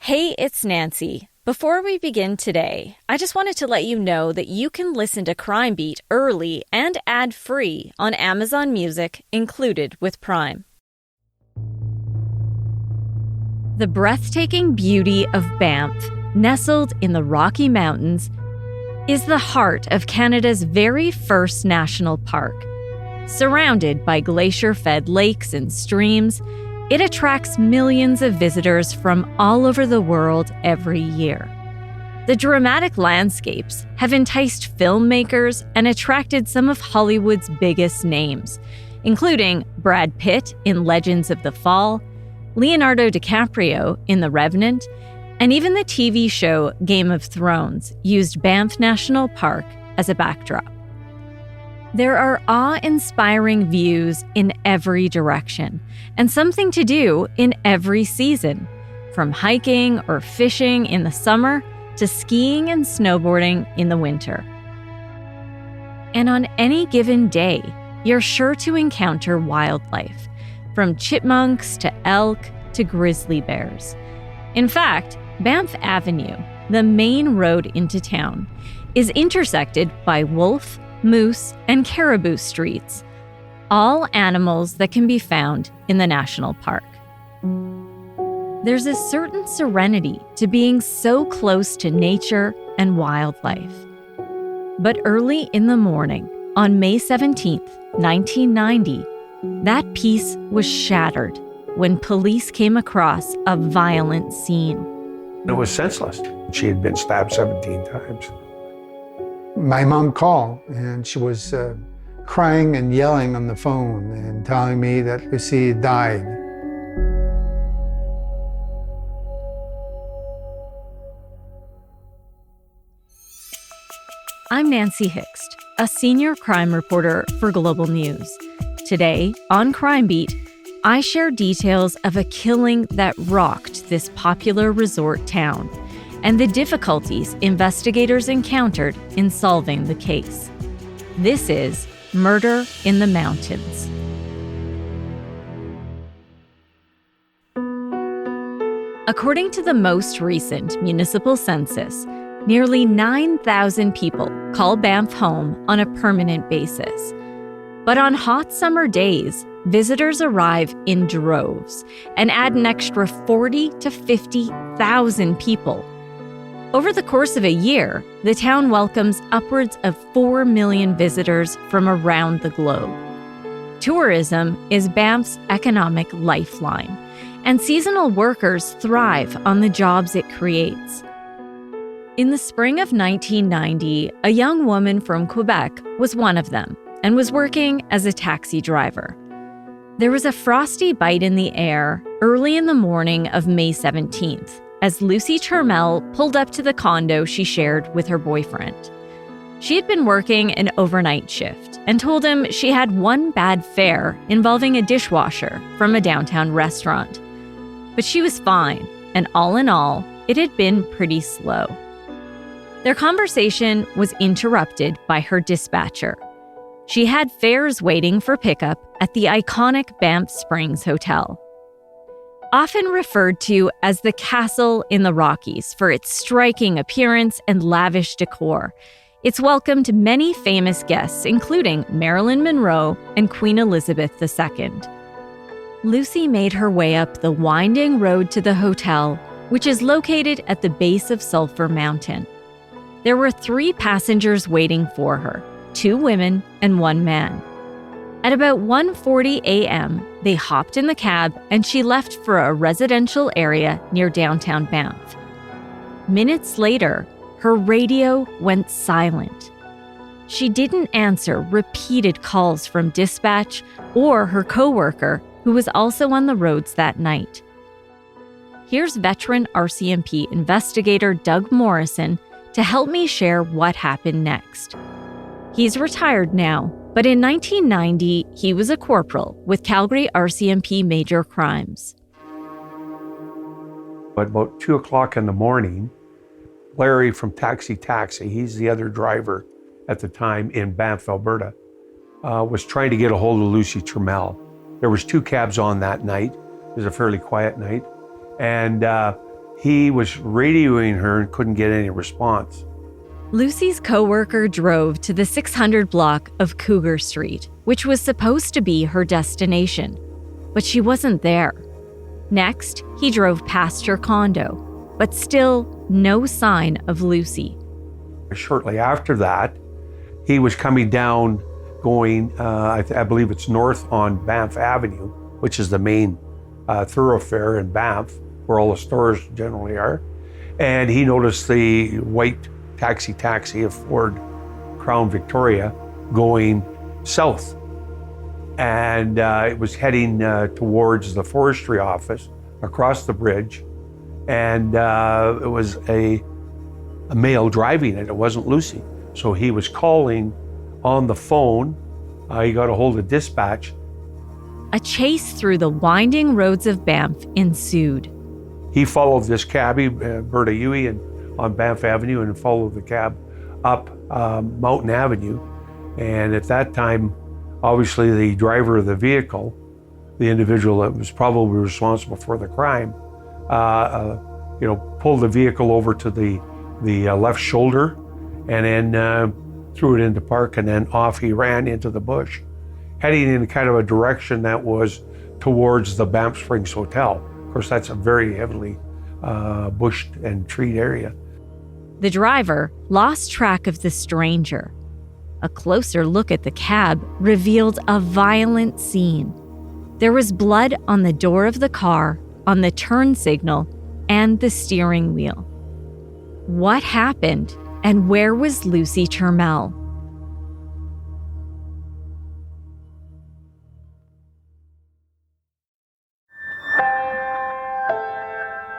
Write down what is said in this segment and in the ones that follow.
Hey, it's Nancy. Before we begin today, I just wanted to let you know that you can listen to Crime Beat early and ad-free on Amazon Music, included with Prime. The breathtaking beauty of Banff, nestled in the Rocky Mountains, is the heart of Canada's very first national park. Surrounded by glacier-fed lakes and streams, it attracts millions of visitors from all over the world every year. The dramatic landscapes have enticed filmmakers and attracted some of Hollywood's biggest names, including Brad Pitt in Legends of the Fall, Leonardo DiCaprio in The Revenant, and even the TV show Game of Thrones used Banff National Park as a backdrop. There are awe-inspiring views in every direction, and something to do in every season, from hiking or fishing in the summer to skiing and snowboarding in the winter. And on any given day, you're sure to encounter wildlife, from chipmunks to elk to grizzly bears. In fact, Banff Avenue, the main road into town, is intersected by wolf, moose, and caribou streets, all animals that can be found in the national park. There's a certain serenity to being so close to nature and wildlife. But early in the morning, on May 17th, 1990, that peace was shattered when police came across a violent scene. It was senseless. She had been stabbed 17 times. My mom called, and she was crying and yelling on the phone and telling me that Lucy died. I'm Nancy Hixt, a senior crime reporter for Global News. Today, on Crime Beat, I share details of a killing that rocked this popular resort town and the difficulties investigators encountered in solving the case. This is Murder in the Mountains. According to the most recent municipal census, nearly 9,000 people call Banff home on a permanent basis. But on hot summer days, visitors arrive in droves and add an extra 40 to 50,000 people. Over the course of a year, the town welcomes upwards of 4 million visitors from around the globe. Tourism is Banff's economic lifeline, and seasonal workers thrive on the jobs it creates. In the spring of 1990, a young woman from Quebec was one of them and was working as a taxi driver. There was a frosty bite in the air early in the morning of May 17th, as Lucy Turmel pulled up to the condo she shared with her boyfriend. She had been working an overnight shift and told him she had one bad fare involving a dishwasher from a downtown restaurant. But she was fine, and all in all, it had been pretty slow. Their conversation was interrupted by her dispatcher. She had fares waiting for pickup at the iconic Banff Springs Hotel. Often referred to as the Castle in the Rockies for its striking appearance and lavish decor, it's welcomed many famous guests, including Marilyn Monroe and Queen Elizabeth II. Lucy made her way up the winding road to the hotel, which is located at the base of Sulphur Mountain. There were 3 passengers waiting for her, 2 women and 1 man. At about 1:40 a.m., they hopped in the cab and she left for a residential area near downtown Banff. Minutes later, her radio went silent. She didn't answer repeated calls from dispatch or her coworker, who was also on the roads that night. Here's veteran RCMP investigator Doug Morrison to help me share what happened next. He's retired now, but in 1990, he was a corporal with Calgary RCMP Major Crimes. At about 2 o'clock in the morning, Larry from Taxi, he's the other driver at the time in Banff, Alberta, was trying to get a hold of Lucy Turmel. There was 2 cabs on that night. It was a fairly quiet night. And He was radioing her and couldn't get any response. Lucy's coworker drove to the 600 block of Cougar Street, which was supposed to be her destination, but she wasn't there. Next, he drove past her condo, but still no sign of Lucy. Shortly after that, he was coming down, going, I believe it's north on Banff Avenue, which is the main thoroughfare in Banff, where all the stores generally are. And he noticed the white taxi, a Ford Crown Victoria, going south. And it was heading towards the forestry office across the bridge. And it was a male driving it. It wasn't Lucy. So he was calling on the phone. He got a hold of dispatch. A chase through the winding roads of Banff ensued. He followed this cabbie, Berta Huey, on Banff Avenue, and followed the cab up Mountain Avenue. And at that time, obviously the driver of the vehicle, the individual that was probably responsible for the crime, pulled the vehicle over to the left shoulder, and then threw it into park, and then off he ran into the bush, heading in kind of a direction that was towards the Banff Springs Hotel. Of course, that's a very heavily bushed and treed area. The driver lost track of the stranger. A closer look at the cab revealed a violent scene. There was blood on the door of the car, on the turn signal, and the steering wheel. What happened, and where was Lucy Turmel?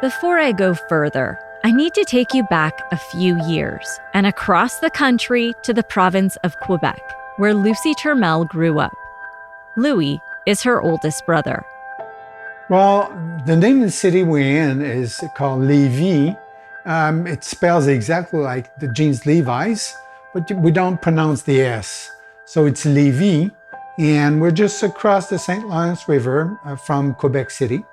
Before I go further, I need to take you back a few years and across the country to the province of Quebec, where Lucy Turmel grew up. Louis is her oldest brother. Well, the name of the city we're in is called Lévis. It spells exactly like the jeans Levi's, but we don't pronounce the S. So it's Lévis, and we're just across the St. Lawrence River from Quebec City.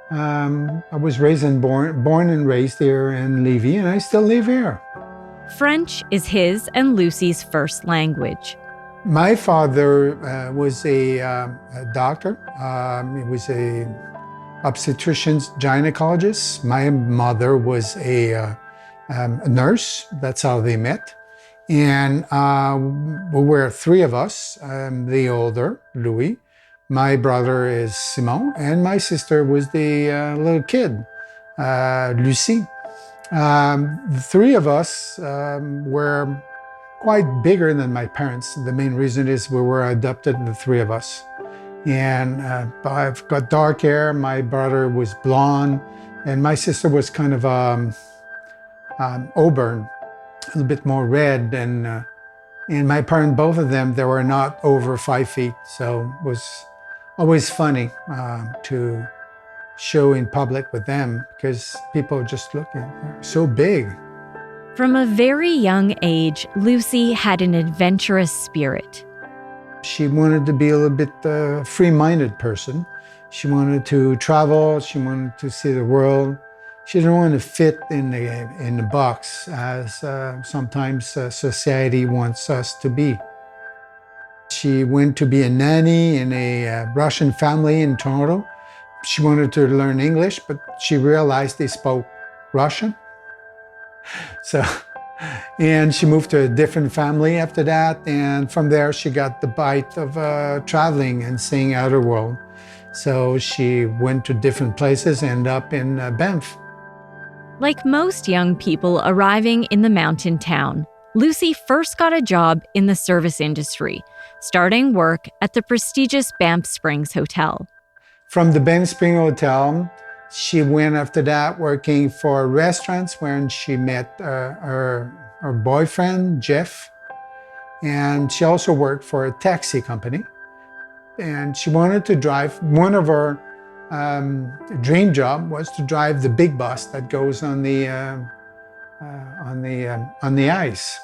I was born and raised here in Lévis, and I still live here. French is his and Lucy's first language. My father was a doctor. He was a obstetrician's gynecologist. My mother was a nurse. That's how they met. And we were three of us. The older, Louis. My brother is Simon, and my sister was the little kid, Lucie. The three of us were quite bigger than my parents. The main reason is we were adopted, the three of us. And I've got dark hair, my brother was blonde, and my sister was kind of auburn, a little bit more red. And my parents, both of them, they were not over 5 feet, so it was always funny to show in public with them because people just looking, they're so big. From a very young age, Lucy had an adventurous spirit. She wanted to be a little bit free-minded person. She wanted to travel, she wanted to see the world. She didn't want to fit in the box as sometimes society wants us to be. She went to be a nanny in a Russian family in Toronto. She wanted to learn English, but she realized they spoke Russian. And she moved to a different family after that, and from there she got the bite of traveling and seeing outer world. So she went to different places, ended up in Banff. Like most young people arriving in the mountain town, Lucy first got a job in the service industry, starting work at the prestigious Banff Springs Hotel. From the Banff Springs Hotel, she went after that working for restaurants where she met her boyfriend, Jeff. And she also worked for a taxi company. And she wanted to drive, one of her dream job was to drive the big bus that goes on the ice.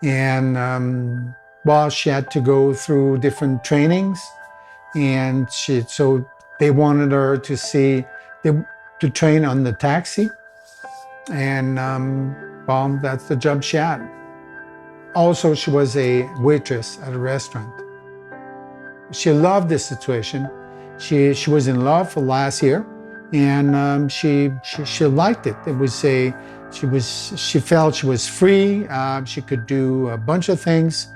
And she had to go through different trainings, and so they wanted her to to train on the taxi. And well, that's the job she had. Also, she was a waitress at a restaurant. She loved this situation. She was in love for last year, and she liked it. She felt she was free. She could do a bunch of things.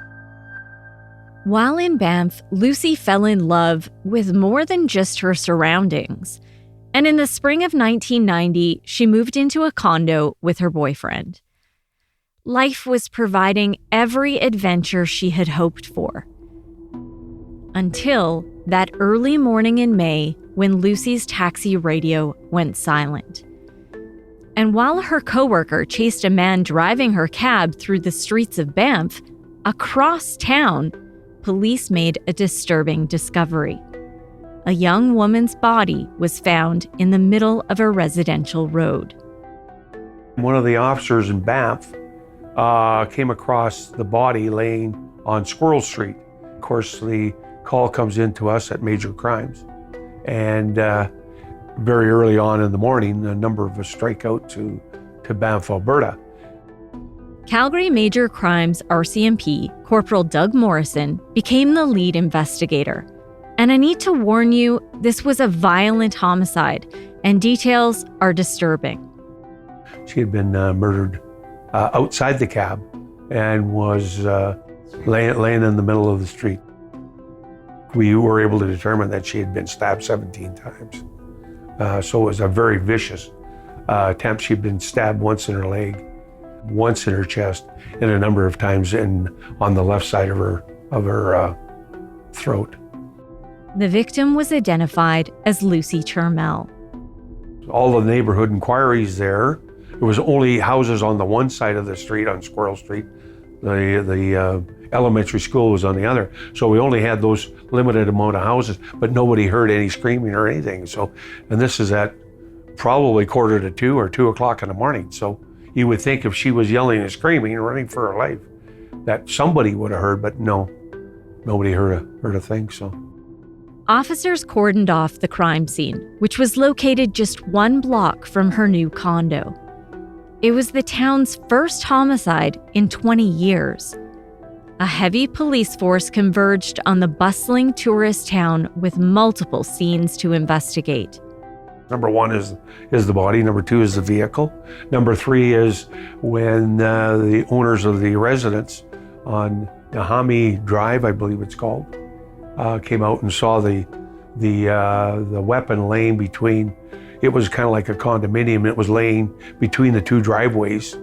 While in Banff, Lucy fell in love with more than just her surroundings. And in the spring of 1990, she moved into a condo with her boyfriend. Life was providing every adventure she had hoped for. Until that early morning in May when Lucy's taxi radio went silent. And while her coworker chased a man driving her cab through the streets of Banff, across town, police made a disturbing discovery. A young woman's body was found in the middle of a residential road. One of the officers in Banff came across the body laying on Squirrel Street. Of course, the call comes in to us at Major Crimes. And very early on in the morning, a number of us strike out to Banff, Alberta. Calgary Major Crimes RCMP Corporal Doug Morrison became the lead investigator. And I need to warn you, this was a violent homicide, and details are disturbing. She had been murdered outside the cab and was laying in the middle of the street. We were able to determine that she had been stabbed 17 times. So it was a very vicious attempt. She'd been stabbed once in her leg, once in her chest, and a number of times on the left side of her throat. The victim was identified as Lucy Turmel. All the neighborhood inquiries there was only houses on the one side of the street, on Squirrel Street. The elementary school was on the other. So we only had those limited amount of houses, but nobody heard any screaming or anything. So, and this is at probably 1:45 or 2 o'clock in the morning. So you would think if she was yelling and screaming and running for her life, that somebody would have heard, but no, nobody heard a thing, so. Officers cordoned off the crime scene, which was located just 1 block from her new condo. It was the town's first homicide in 20 years. A heavy police force converged on the bustling tourist town with multiple scenes to investigate. Number 1 is the body. Number 2 is the vehicle. Number 3 is when the owners of the residence on Nahami Drive, I believe it's called, came out and saw the weapon laying between. It was kind of like a condominium. It was laying between the 2 driveways. It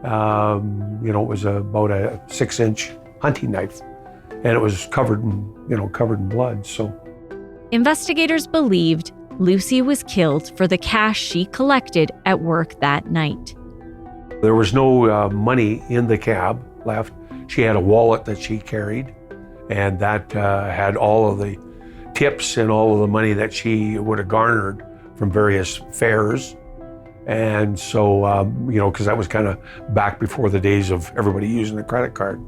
was about a 6-inch hunting knife, and it was covered in blood. So, investigators believed Lucy was killed for the cash she collected at work that night. There was no money in the cab left. She had a wallet that she carried, and that had all of the tips and all of the money that she would have garnered from various fairs. And so, because that was kind of back before the days of everybody using a credit card.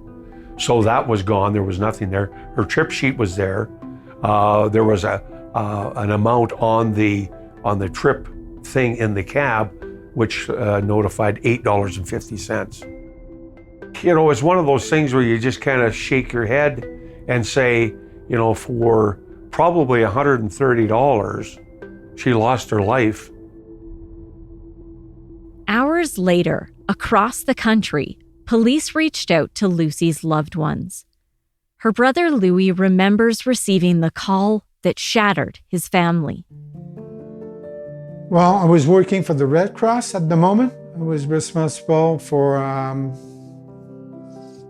So that was gone. There was nothing there. Her trip sheet was there. There was an amount on the trip thing in the cab, which notified $8.50. It's one of those things where you just kind of shake your head and say, for probably $130, she lost her life. Hours later, across the country, police reached out to Lucy's loved ones. Her brother Louis remembers receiving the call that shattered his family. Well, I was working for the Red Cross at the moment. I was responsible for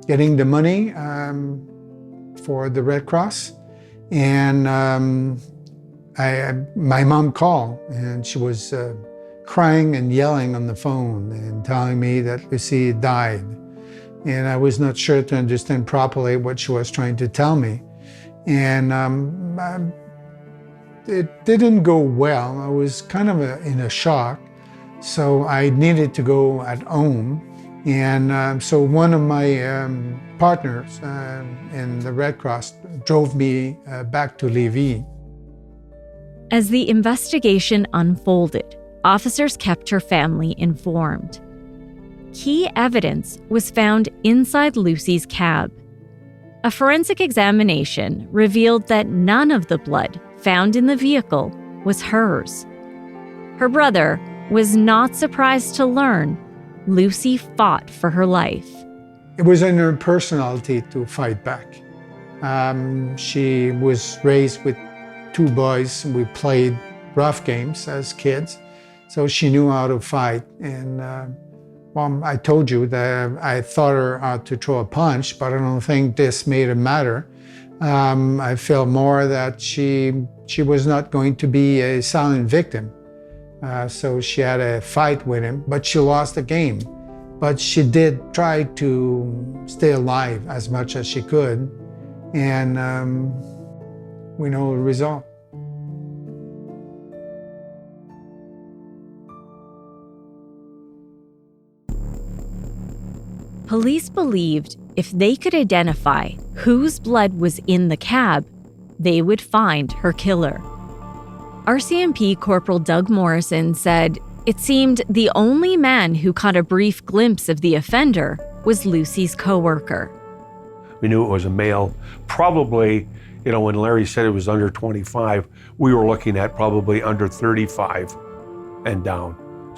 getting the money for the Red Cross. And my mom called, and she was crying and yelling on the phone and telling me that Lucy died. And I was not sure to understand properly what she was trying to tell me. And it didn't go well. I was kind of in a shock. So I needed to go at home. And so one of my partners in the Red Cross drove me back to Lévis. As the investigation unfolded, officers kept her family informed. Key evidence was found inside Lucy's cab. A forensic examination revealed that none of the blood found in the vehicle was hers. Her brother was not surprised to learn Lucy fought for her life. It was in her personality to fight back. She was raised with two boys. We played rough games as kids, so she knew how to fight. And I told you that I thought her out to throw a punch, but I don't think this made it matter. I felt more that she was not going to be a silent victim. So she had a fight with him, but she lost the game. But she did try to stay alive as much as she could, and we know the result. Police believed if they could identify whose blood was in the cab, they would find her killer. RCMP Corporal Doug Morrison said it seemed the only man who caught a brief glimpse of the offender was Lucy's coworker. We knew it was a male. Probably, when Larry said it was under 25, we were looking at probably under 35 and down.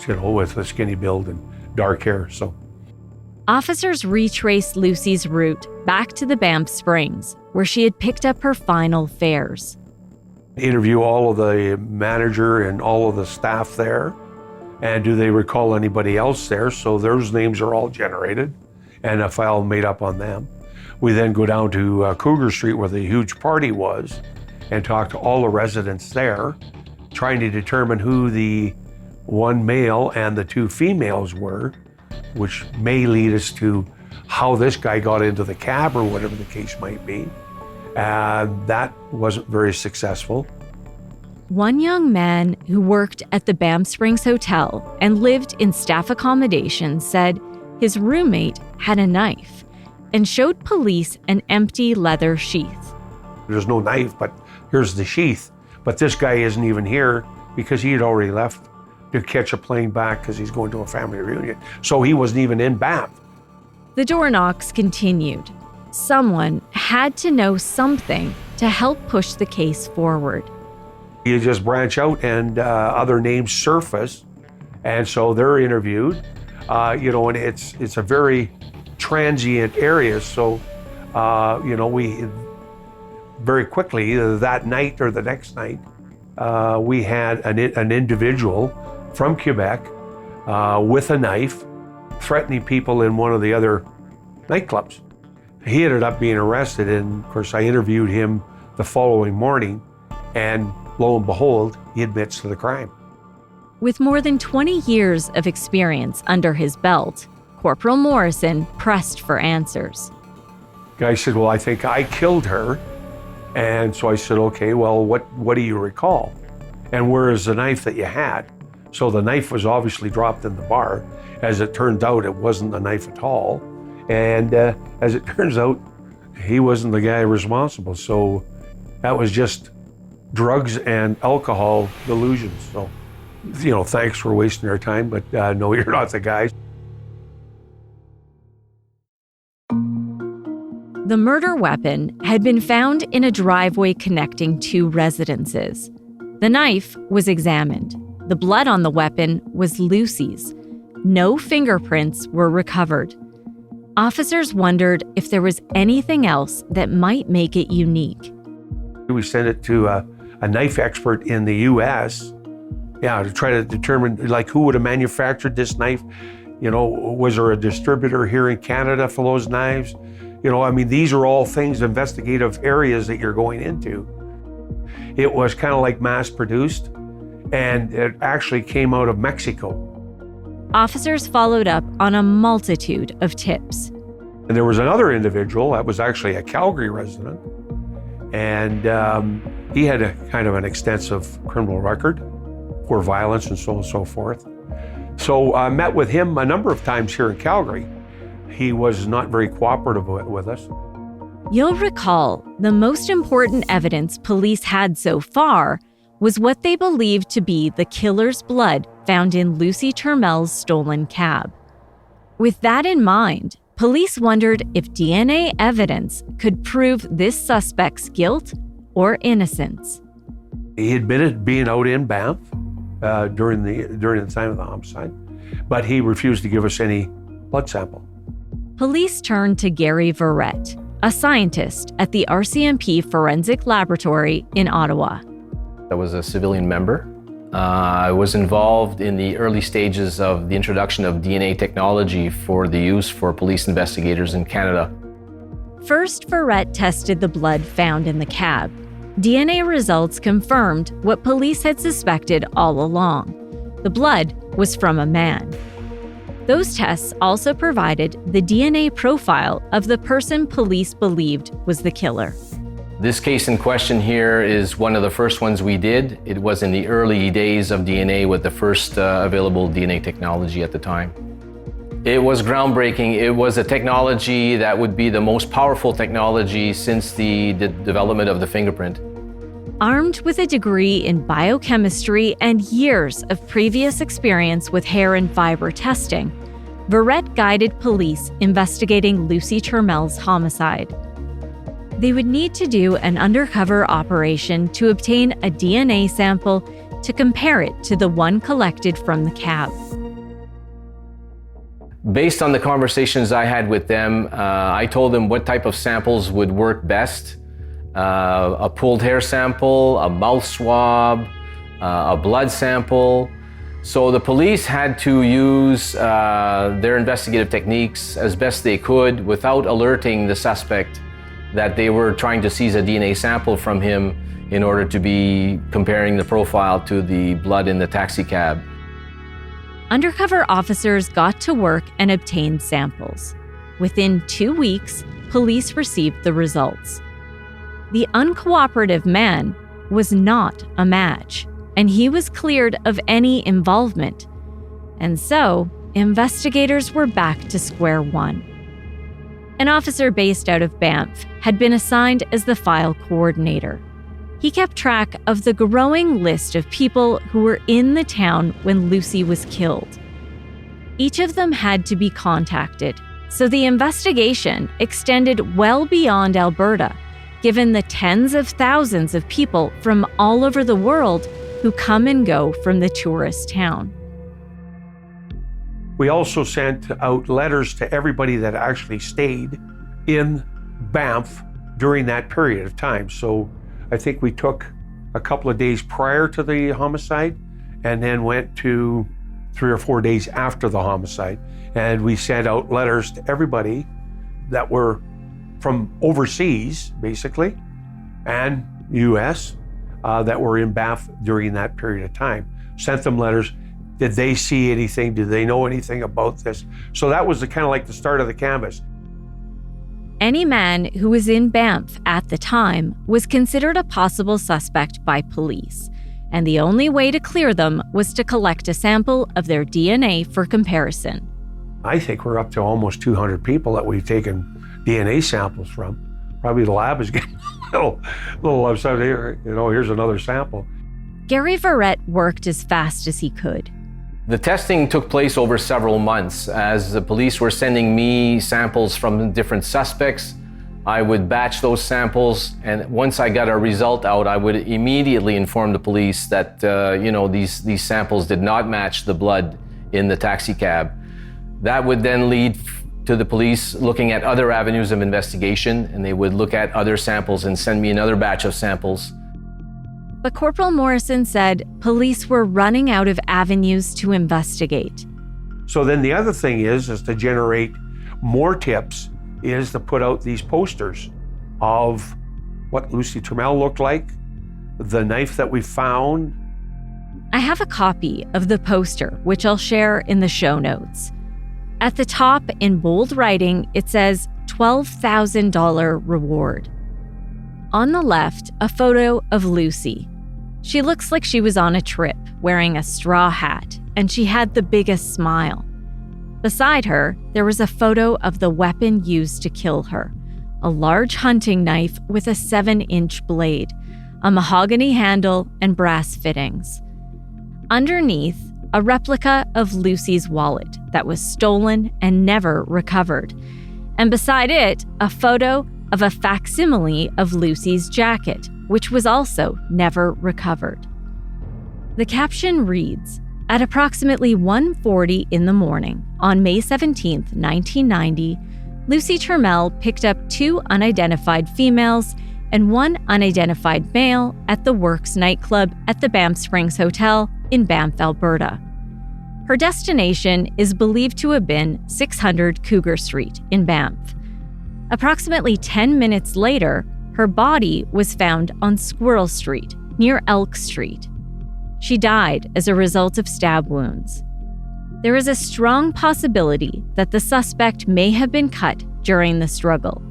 With a skinny build and dark hair, so. Officers retraced Lucy's route back to the Banff Springs, where she had picked up her final fares. Interview all of the manager and all of the staff there, and do they recall anybody else there? So those names are all generated, and a file made up on them. We then go down to Cougar Street, where the huge party was, and talk to all the residents there, trying to determine who the one male and the two females were, which may lead us to how this guy got into the cab or whatever the case might be. That wasn't very successful. One young man who worked at the Banff Springs Hotel and lived in staff accommodation said his roommate had a knife and showed police an empty leather sheath. There's no knife, but here's the sheath. But this guy isn't even here because he had already left to catch a plane back because he's going to a family reunion. So he wasn't even in Banff. The door knocks continued. Someone had to know something to help push the case forward. You just branch out and other names surface, and so they're interviewed. And it's a very transient area, so we very quickly, either that night or the next night, we had an individual from Quebec with a knife threatening people in one of the other nightclubs. He ended up being arrested, and of course I interviewed him the following morning, and lo and behold, he admits to the crime. With more than 20 years of experience under his belt, Corporal Morrison pressed for answers. The guy said, well, I think I killed her. And so I said, okay, well, what do you recall? And where is the knife that you had? So the knife was obviously dropped in the bar. As it turned out, it wasn't a knife at all. And as it turns out, he wasn't the guy responsible. So that was just drugs and alcohol delusions. So, thanks for wasting our time, but no, you're not the guy. The murder weapon had been found in a driveway connecting two residences. The knife was examined. The blood on the weapon was Lucy's. No fingerprints were recovered. Officers wondered if there was anything else that might make it unique. We sent it to a knife expert in the U.S., to try to determine who would have manufactured this knife. Was there a distributor here in Canada for those knives? These are all things, investigative areas that you're going into. It was kind of like mass produced, and it actually came out of Mexico. Officers followed up on a multitude of tips. And there was another individual that was actually a Calgary resident, and he had a kind of an extensive criminal record for violence and so on and so forth. So I met with him a number of times here in Calgary. He was not very cooperative with us. You'll recall the most important evidence police had so far was what they believed to be the killer's blood found in Lucy Turmel's stolen cab. With that in mind, police wondered if DNA evidence could prove this suspect's guilt or innocence. He admitted being out in Banff during the time of the homicide, but he refused to give us any blood sample. Police turned to Gary Verrett, a scientist at the RCMP Forensic Laboratory in Ottawa. I was a civilian member. I was involved in the early stages of the introduction of DNA technology for the use for police investigators in Canada. First, Verrett tested the blood found in the cab. DNA results confirmed what police had suspected all along. The blood was from a man. Those tests also provided the DNA profile of the person police believed was the killer. This case in question here is one of the first ones we did. It was in the early days of DNA with the first available DNA technology at the time. It was groundbreaking. It was a technology that would be the most powerful technology since the development of the fingerprint. Armed with a degree in biochemistry and years of previous experience with hair and fiber testing, Verrett guided police investigating Lucy Turmel's homicide. They would need to do an undercover operation to obtain a DNA sample to compare it to the one collected from the cab. Based on the conversations I had with them, I told them what type of samples would work best. A pulled hair sample, a mouth swab, a blood sample. So the police had to use their investigative techniques as best they could without alerting the suspect that they were trying to seize a DNA sample from him in order to be comparing the profile to the blood in the taxi cab. Undercover officers got to work and obtained samples. Within 2 weeks, police received the results. The uncooperative man was not a match, and he was cleared of any involvement. And so, investigators were back to square one. An officer based out of Banff had been assigned as the file coordinator. He kept track of the growing list of people who were in the town when Lucy was killed. Each of them had to be contacted, so the investigation extended well beyond Alberta, given the tens of thousands of people from all over the world who come and go from the tourist town. We also sent out letters to everybody that actually stayed in Banff during that period of time. So I think we took a couple of days prior to the homicide and then went to 3 or 4 days after the homicide. And we sent out letters to everybody that were from overseas, basically, and US, that were in Banff during that period of time. Sent them letters. Did they see anything? Did they know anything about this? So that was kind of like the start of the canvas. Any man who was in Banff at the time was considered a possible suspect by police, and the only way to clear them was to collect a sample of their DNA for comparison. I think we're up to almost 200 people that we've taken DNA samples from. Probably the lab is getting a little upset here. Here's another sample. Gary Verrett worked as fast as he could. The testing took place over several months. As the police were sending me samples from different suspects, I would batch those samples, and once I got a result out, I would immediately inform the police that these samples did not match the blood in the taxi cab. That would then lead to the police looking at other avenues of investigation, and they would look at other samples and send me another batch of samples. But Corporal Morrison said police were running out of avenues to investigate. So then the other thing is to generate more tips, is to put out these posters of what Lucy Turmel looked like, the knife that we found. I have a copy of the poster, which I'll share in the show notes. At the top, in bold writing, it says $12,000 reward. On the left, a photo of Lucy. She looks like she was on a trip, wearing a straw hat, and she had the biggest smile. Beside her, there was a photo of the weapon used to kill her, a large hunting knife with a 7-inch blade, a mahogany handle, and brass fittings. Underneath a replica of Lucy's wallet that was stolen and never recovered. And beside it, a photo of a facsimile of Lucy's jacket, which was also never recovered. The caption reads, "At approximately 1:40 in the morning on May 17, 1990, Lucy Turmel picked up 2 unidentified females and 1 unidentified male at the Works nightclub at the Banff Springs Hotel in Banff, Alberta. Her destination is believed to have been 600 Cougar Street in Banff. Approximately 10 minutes later, her body was found on Squirrel Street, near Elk Street. She died as a result of stab wounds. There is a strong possibility that the suspect may have been cut during the struggle.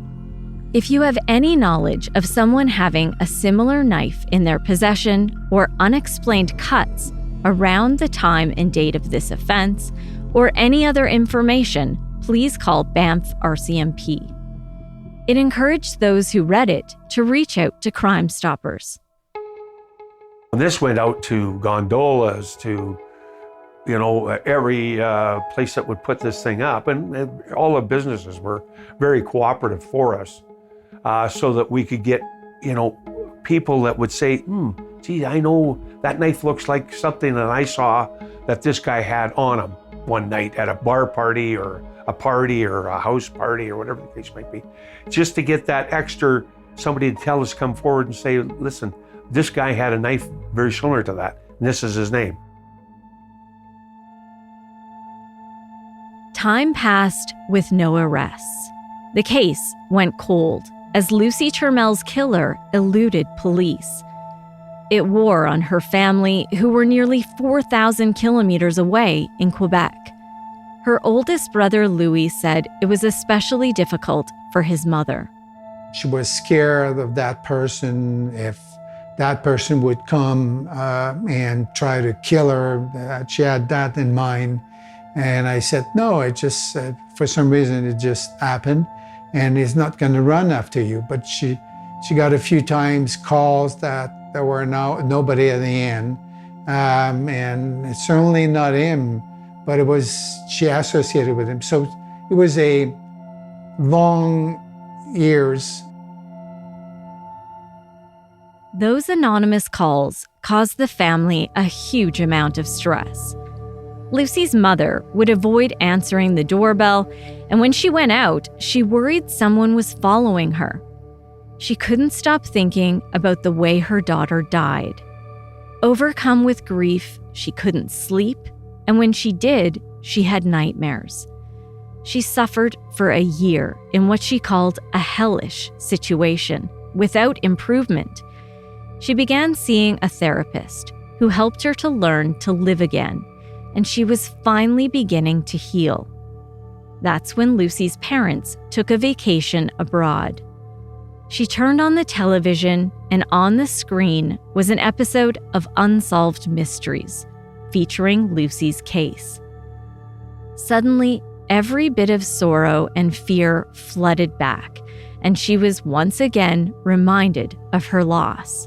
If you have any knowledge of someone having a similar knife in their possession or unexplained cuts around the time and date of this offense, or any other information, please call Banff RCMP. It encouraged those who read it to reach out to Crime Stoppers. This went out to gondolas, to every place that would put this thing up, and all the businesses were very cooperative for us, so that we could get people that would say, gee, I know that knife looks like something that I saw that this guy had on him one night at a bar party or a house party or whatever the case might be. Just to get that extra, somebody to tell us, come forward and say, listen, this guy had a knife very similar to that, and this is his name. Time passed with no arrests. The case went cold as Lucy Turmel's killer eluded police. It wore on her family, who were nearly 4,000 kilometers away in Quebec. Her oldest brother, Louis, said it was especially difficult for his mother. She was scared of that person. If that person would come and try to kill her, she had that in mind. And I said, no, it just, for some reason, it just happened. And he's not going to run after you. But she got a few times calls that there were nobody at the end. And it's certainly not him, but she associated with him. So it was a long years. Those anonymous calls caused the family a huge amount of stress. Lucy's mother would avoid answering the doorbell, and when she went out, she worried someone was following her. She couldn't stop thinking about the way her daughter died. Overcome with grief, she couldn't sleep, and when she did, she had nightmares. She suffered for a year in what she called a hellish situation, without improvement. She began seeing a therapist who helped her to learn to live again, and she was finally beginning to heal. That's when Lucy's parents took a vacation abroad. She turned on the television, and on the screen was an episode of Unsolved Mysteries, featuring Lucy's case. Suddenly, every bit of sorrow and fear flooded back, and she was once again reminded of her loss.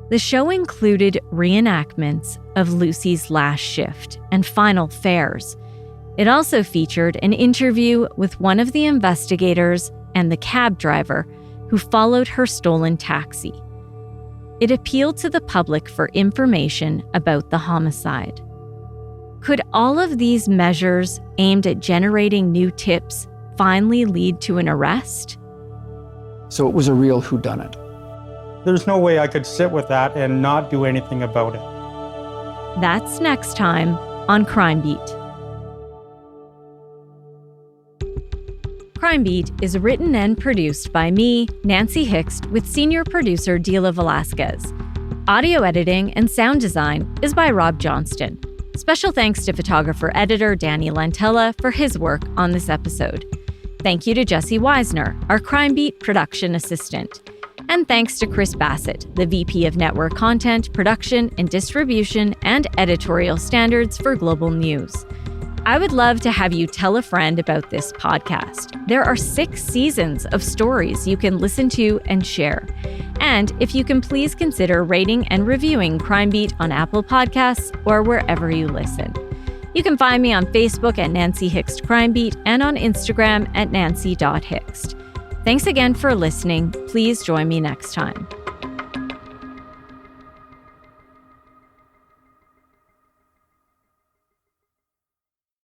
The show included reenactments of Lucy's last shift and final fares. It also featured an interview with one of the investigators and the cab driver who followed her stolen taxi. It appealed to the public for information about the homicide. Could all of these measures aimed at generating new tips finally lead to an arrest? So it was a real whodunit. There's no way I could sit with that and not do anything about it. That's next time on Crime Beat. Crime Beat is written and produced by me, Nancy Hixt, with senior producer Dila Velasquez. Audio editing and sound design is by Rob Johnston. Special thanks to photographer-editor Danny Lantella for his work on this episode. Thank you to Jesse Weisner, our Crime Beat production assistant. And thanks to Chris Bassett, the VP of Network Content, Production, and Distribution and Editorial Standards for Global News. I would love to have you tell a friend about this podcast. There are 6 seasons of stories you can listen to and share. And if you can please consider rating and reviewing Crime Beat on Apple Podcasts or wherever you listen. You can find me on Facebook at Nancy Hixt Crime Beat and on Instagram at nancy.hixt. Thanks again for listening. Please join me next time.